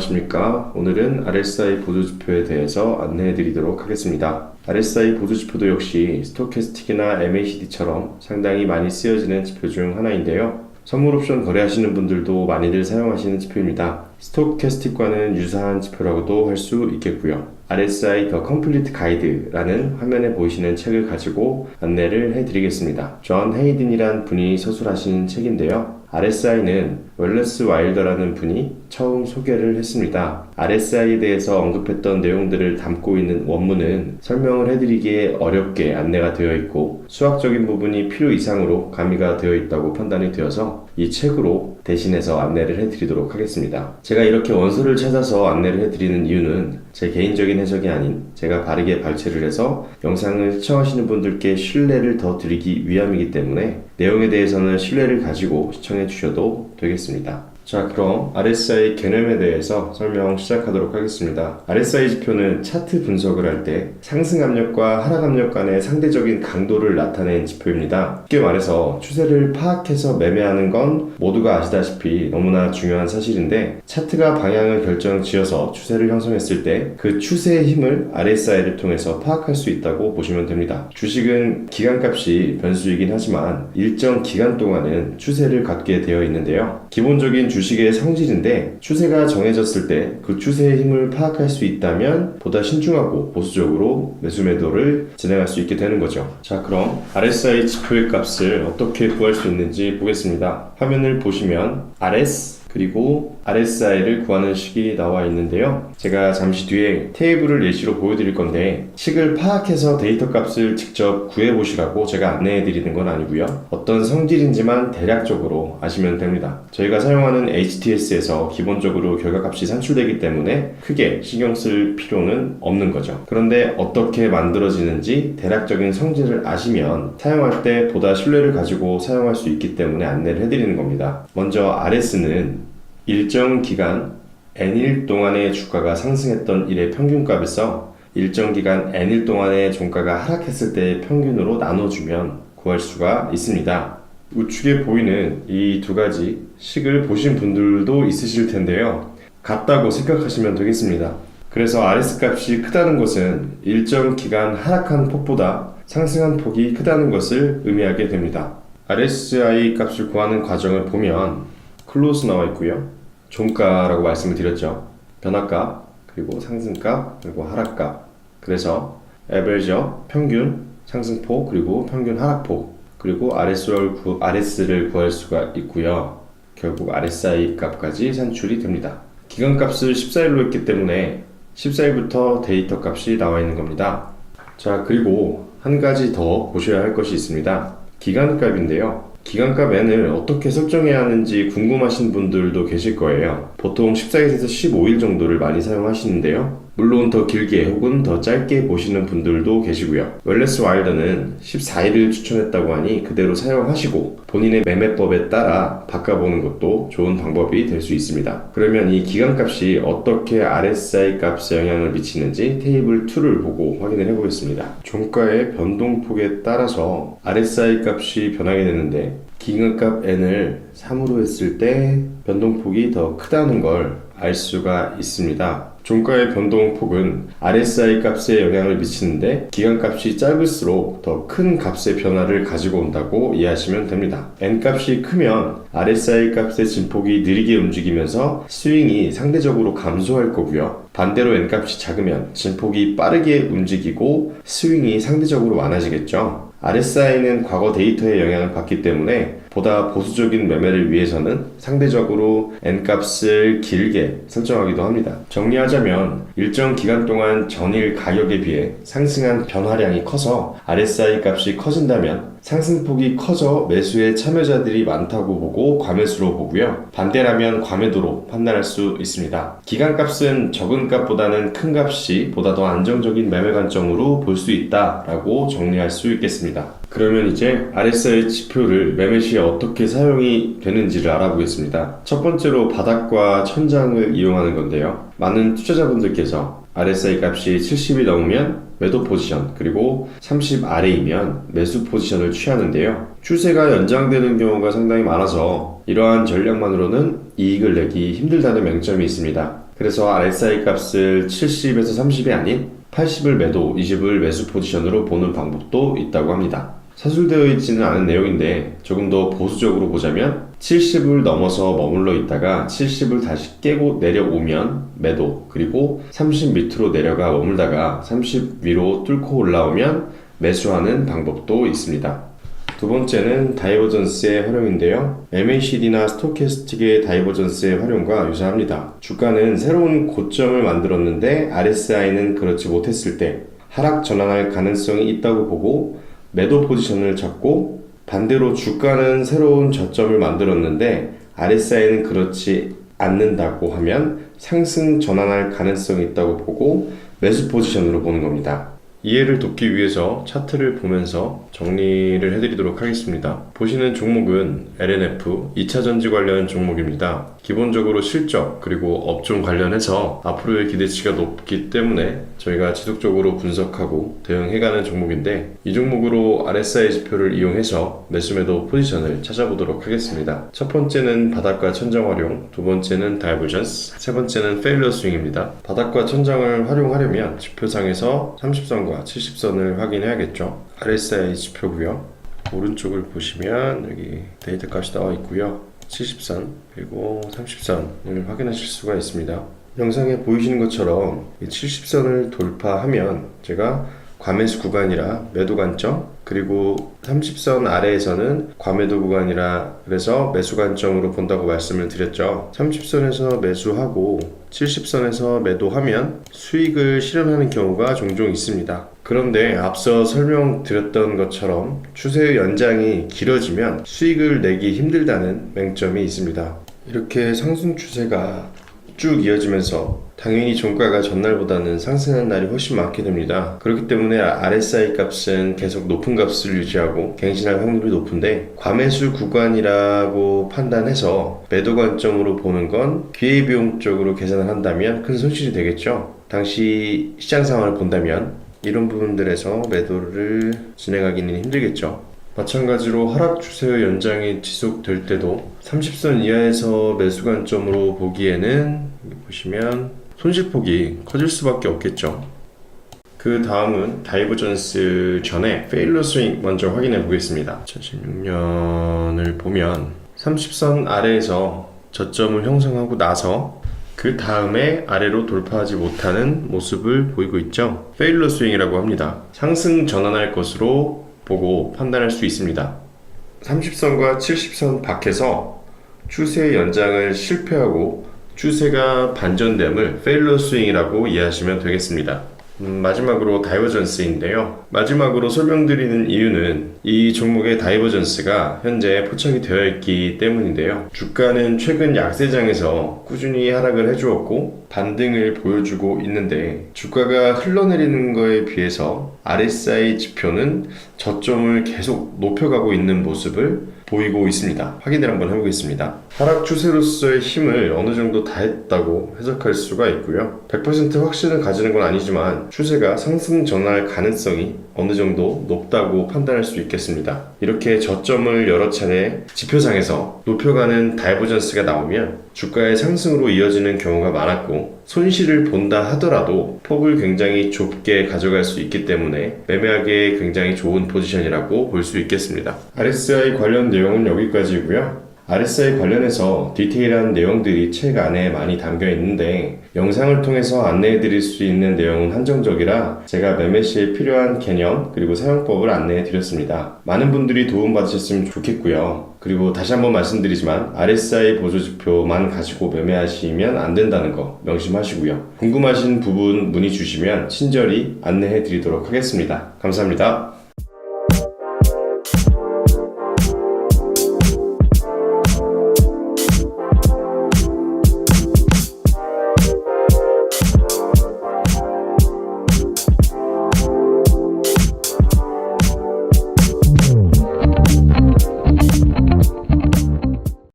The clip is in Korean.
안녕하십니까. 오늘은 RSI 보조지표에 대해서 안내해 드리도록 하겠습니다. RSI 보조지표도 역시 스토캐스틱이나 MACD처럼 상당히 많이 쓰여지는 지표 중 하나인데요. 선물 옵션 거래하시는 분들도 많이들 사용하시는 지표입니다. 스토캐스틱과는 유사한 지표라고도 할 수 있겠고요. RSI 더 컴플리트 가이드라는 화면에 보이시는 책을 가지고 안내를 해드리겠습니다. 존 헤이든이란 분이 서술하신 책인데요. RSI는 웰레스 와일더라는 분이 처음 소개를 했습니다. RSI에 대해서 언급했던 내용들을 담고 있는 원문은 설명을 해드리기에 어렵게 안내가 되어 있고 수학적인 부분이 필요 이상으로 가미가 되어 있다고 판단이 되어서 이 책으로 대신해서 안내를 해드리도록 하겠습니다. 제가 이렇게 원서를 찾아서 안내를 해드리는 이유는 제 개인적인 해석이 아닌 제가 바르게 발췌를 해서 영상을 시청하시는 분들께 신뢰를 더 드리기 위함이기 때문에 내용에 대해서는 신뢰를 가지고 시청해 주셔도 되겠습니다. 자, 그럼 RSI 개념에 대해서 설명 시작하도록 하겠습니다. RSI 지표는 차트 분석을 할 때 상승 압력과 하락 압력 간의 상대적인 강도를 나타낸 지표입니다. 쉽게 말해서 추세를 파악해서 매매하는 건 모두가 아시다시피 너무나 중요한 사실인데 차트가 방향을 결정지어서 추세를 형성했을 때 그 추세의 힘을 RSI를 통해서 파악할 수 있다고 보시면 됩니다. 주식은 기간값이 변수이긴 하지만 일정 기간 동안은 추세를 갖게 되어 있는데요. 기본적인 주식의 성질인데 추세가 정해졌을 때 그 추세의 힘을 파악할 수 있다면 보다 신중하고 보수적으로 매수 매도를 진행할 수 있게 되는 거죠. 자, 그럼 RSI 지표의 값을 어떻게 구할 수 있는지 보겠습니다. 화면을 보시면 RS 그리고 RSI를 구하는 식이 나와 있는데요. 제가 잠시 뒤에 테이블을 예시로 보여드릴 건데 식을 파악해서 데이터 값을 직접 구해보시라고 제가 안내해 드리는 건 아니고요. 어떤 성질인지만 대략적으로 아시면 됩니다. 저희가 사용하는 HTS에서 기본적으로 결과값이 산출되기 때문에 크게 신경 쓸 필요는 없는 거죠. 그런데 어떻게 만들어지는지 대략적인 성질을 아시면 사용할 때 보다 신뢰를 가지고 사용할 수 있기 때문에 안내를 해드리는 겁니다. 먼저 RS는 일정 기간 N일 동안의 주가가 상승했던 일의 평균값에서 일정 기간 N일 동안의 종가가 하락했을 때의 평균으로 나눠주면 구할 수가 있습니다. 우측에 보이는 이 두 가지 식을 보신 분들도 있으실 텐데요. 같다고 생각하시면 되겠습니다. 그래서 RS 값이 크다는 것은 일정 기간 하락한 폭보다 상승한 폭이 크다는 것을 의미하게 됩니다. RSI 값을 구하는 과정을 보면 클로즈 나와 있고요. 종가라고 말씀을 드렸죠. 변화값, 그리고 상승값, 그리고 하락값. 그래서 에버리지업, 평균 상승폭, 그리고 평균 하락폭, 그리고 RS를 구할 수가 있고요. 결국 RSI 값까지 산출이 됩니다. 기간값을 14일로 했기 때문에 14일부터 데이터 값이 나와 있는 겁니다. 자, 그리고 한 가지 더 보셔야 할 것이 있습니다. 기간값인데요. 기간값 N을 어떻게 설정해야 하는지 궁금하신 분들도 계실 거예요. 보통 14일에서 15일 정도를 많이 사용하시는데요. 물론 더 길게 혹은 더 짧게 보시는 분들도 계시고요. 웰레스 와일더는 14일을 추천했다고 하니 그대로 사용하시고 본인의 매매법에 따라 바꿔보는 것도 좋은 방법이 될 수 있습니다. 그러면 이 기간값이 어떻게 RSI 값에 영향을 미치는지 테이블 2를 보고 확인을 해보겠습니다. 종가의 변동폭에 따라서 RSI 값이 변하게 되는데 기간값 N을 3으로 했을 때 변동폭이 더 크다는 걸 알 수가 있습니다. 종가의 변동폭은 RSI 값에 영향을 미치는데 기간값이 짧을수록 더 큰 값의 변화를 가지고 온다고 이해하시면 됩니다. N값이 크면 RSI 값의 진폭이 느리게 움직이면서 스윙이 상대적으로 감소할 거고요. 반대로 N값이 작으면 진폭이 빠르게 움직이고 스윙이 상대적으로 많아지겠죠. RSI는 과거 데이터의 영향을 받기 때문에 보다 보수적인 매매를 위해서는 상대적으로 N값을 길게 설정하기도 합니다. 정리하자면 일정 기간 동안 전일 가격에 비해 상승한 변화량이 커서 RSI 값이 커진다면 상승폭이 커져 매수에 참여자들이 많다고 보고 과매수로 보고요. 반대라면 과매도로 판단할 수 있습니다. 기간값은 적은 값보다는 큰 값이 보다 더 안정적인 매매 관점으로 볼 수 있다라고 정리할 수 있겠습니다. 그러면 이제 RSI 지표를 매매 시에 어떻게 사용이 되는지를 알아보겠습니다. 첫 번째로 바닥과 천장을 이용하는 건데요. 많은 투자자분들께서 RSI 값이 70이 넘으면 매도 포지션, 그리고 30 아래이면 매수 포지션을 취하는데요. 추세가 연장되는 경우가 상당히 많아서 이러한 전략만으로는 이익을 내기 힘들다는 맹점이 있습니다. 그래서 RSI 값을 70에서 30이 아닌 80을 매도, 20을 매수 포지션으로 보는 방법도 있다고 합니다. 사술되어 있지는 않은 내용인데 조금 더 보수적으로 보자면 70을 넘어서 머물러 있다가 70을 다시 깨고 내려오면 매도, 그리고 30 밑으로 내려가 머물다가 30 위로 뚫고 올라오면 매수하는 방법도 있습니다. 두 번째는 다이버전스의 활용인데요. MACD나 스토캐스틱의 다이버전스의 활용과 유사합니다. 주가는 새로운 고점을 만들었는데 RSI는 그렇지 못했을 때 하락 전환할 가능성이 있다고 보고 매도 포지션을 잡고, 반대로 주가는 새로운 저점을 만들었는데 RSI는 그렇지 않는다고 하면 상승 전환할 가능성이 있다고 보고 매수 포지션으로 보는 겁니다. 이해를 돕기 위해서 차트를 보면서 정리를 해드리도록 하겠습니다. 보시는 종목은 LNF 2차전지 관련 종목입니다. 기본적으로 실적 그리고 업종 관련해서 앞으로의 기대치가 높기 때문에 저희가 지속적으로 분석하고 대응해가는 종목인데, 이 종목으로 RSI 지표를 이용해서 매수매도 포지션을 찾아보도록 하겠습니다. 첫 번째는 바닥과 천장 활용, 두 번째는 다이버전스, 세 번째는 페일러 스윙입니다. 바닥과 천장을 활용하려면 지표상에서 30선과 70선을 확인해야겠죠. RSI 지표고요. 오른쪽을 보시면 여기 데이터 값이 나와 있고요. 70선 그리고 30선을 확인하실 수가 있습니다. 영상에 보이시는 것처럼 70선을 돌파하면 제가 과매수 구간이라 매도 관점, 그리고 30선 아래에서는 과매도 구간이라 그래서 매수 관점으로 본다고 말씀을 드렸죠. 30선에서 매수하고 70선에서 매도하면 수익을 실현하는 경우가 종종 있습니다. 그런데 앞서 설명드렸던 것처럼 추세의 연장이 길어지면 수익을 내기 힘들다는 맹점이 있습니다. 이렇게 상승 추세가 쭉 이어지면서 당연히 종가가 전날보다는 상승하는 날이 훨씬 많게 됩니다. 그렇기 때문에 RSI 값은 계속 높은 값을 유지하고 갱신할 확률이 높은데, 과매수 구간이라고 판단해서 매도 관점으로 보는 건 기회비용적으로 계산을 한다면 큰 손실이 되겠죠. 당시 시장 상황을 본다면 이런 부분들에서 매도를 진행하기는 힘들겠죠. 마찬가지로 하락 추세의 연장이 지속될 때도 30선 이하에서 매수 관점으로 보기에는 여기 보시면 손실폭이 커질 수밖에 없겠죠. 그 다음은 다이버전스 전에 페일러 스윙 먼저 확인해 보겠습니다. 2016년을 보면 30선 아래에서 저점을 형성하고 나서 그 다음에 아래로 돌파하지 못하는 모습을 보이고 있죠. 페일러 스윙이라고 합니다. 상승 전환할 것으로 보고 판단할 수 있습니다. 30선과 70선 밖에서 추세 연장을 실패하고 추세가 반전됨을 페일러 스윙이라고 이해하시면 되겠습니다. 마지막으로 다이버전스인데요. 마지막으로 설명드리는 이유는 이 종목의 다이버전스가 현재 포착이 되어 있기 때문인데요. 주가는 최근 약세장에서 꾸준히 하락을 해주었고 반등을 보여주고 있는데, 주가가 흘러내리는 거에 비해서 RSI 지표는 저점을 계속 높여가고 있는 모습을 보이고 있습니다. 확인을 한번 해보겠습니다. 하락 추세로서의 힘을 어느 정도 다했다고 해석할 수가 있고요. 100% 확신을 가지는 건 아니지만 추세가 상승 전환할 가능성이 어느 정도 높다고 판단할 수 있겠습니다. 이렇게 저점을 여러 차례 지표상에서 높여가는 다이버전스가 나오면 주가의 상승으로 이어지는 경우가 많았고, 손실을 본다 하더라도 폭을 굉장히 좁게 가져갈 수 있기 때문에 매매하기에 굉장히 좋은 포지션이라고 볼 수 있겠습니다. RSI 관련 내용은 여기까지고요. RSI 관련해서 디테일한 내용들이 책 안에 많이 담겨 있는데 영상을 통해서 안내해 드릴 수 있는 내용은 한정적이라 제가 매매 시에 필요한 개념 그리고 사용법을 안내해 드렸습니다. 많은 분들이 도움 받으셨으면 좋겠고요. 그리고 다시 한번 말씀드리지만 RSI 보조지표만 가지고 매매하시면 안 된다는 거 명심하시고요. 궁금하신 부분 문의 주시면 친절히 안내해 드리도록 하겠습니다. 감사합니다.